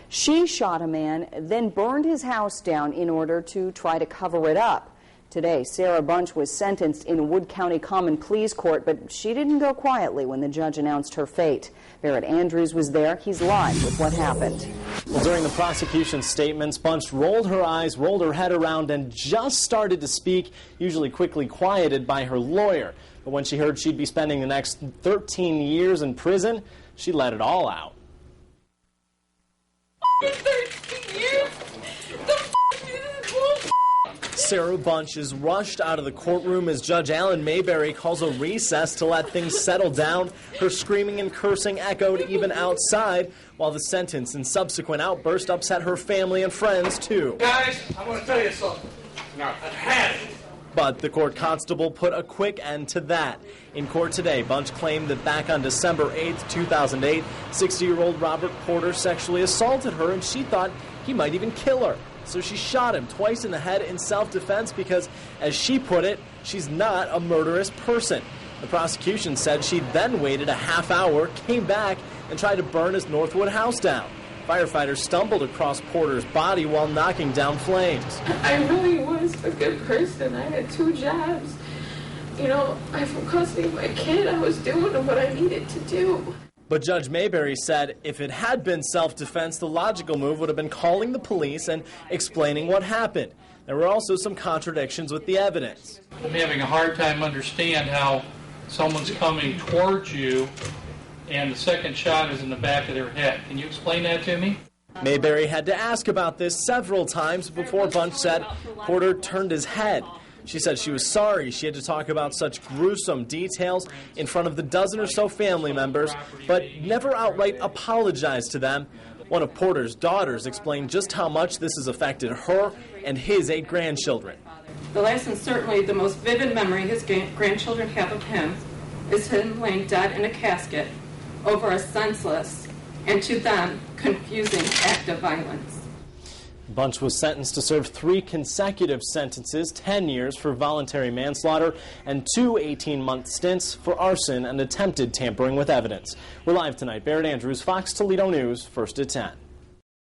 She shot a man, then burned his house down in order to try to cover it up. Today, Sarah Bunch was sentenced in Wood County Common Pleas Court, but she didn't go quietly when the judge announced her fate. Barrett Andrews was there. He's live with what happened. Well, during the prosecution's statements, Bunch rolled her eyes, rolled her head around, and just started to speak, usually quickly quieted by her lawyer. But when she heard she'd be spending the next 13 years in prison, she let it all out. 13 years? Sarah Bunch is rushed out of the courtroom as Judge Alan Mayberry calls a recess to let things settle down. Her screaming and cursing echoed even outside, while the sentence and subsequent outburst upset her family and friends, too. Guys, I want to tell you something. I've had it. But the court constable put a quick end to that. In court today, Bunch claimed that back on December 8th, 2008, 60-year-old Robert Porter sexually assaulted her, and she thought he might even kill her. So she shot him twice in the head in self-defense because, as she put it, she's not a murderous person. The prosecution said she then waited a half hour, came back, and tried to burn his Northwood house down. Firefighters stumbled across Porter's body while knocking down flames. I really was a good person. I had 2 jobs. You know, I have custody of my kid. I was doing what I needed to do. But Judge Mayberry said if it had been self-defense, the logical move would have been calling the police and explaining what happened. There were also some contradictions with the evidence. I'm having a hard time understand how someone's coming towards you and the second shot is in the back of their head. Can you explain that to me? Mayberry had to ask about this several times before Bunch said Porter turned his head. She said she was sorry she had to talk about such gruesome details in front of the dozen or so family members, but never outright apologized to them. One of Porter's daughters explained just how much this has affected her and his 8 grandchildren. The last and certainly the most vivid memory his grandchildren have of him is him laying dead in a casket over a senseless and, to them, confusing act of violence. Bunch was sentenced to serve 3 consecutive sentences, 10 years for voluntary manslaughter and 2 18-month stints for arson and attempted tampering with evidence. We're live tonight. Barrett Andrews, Fox Toledo News, first at 10.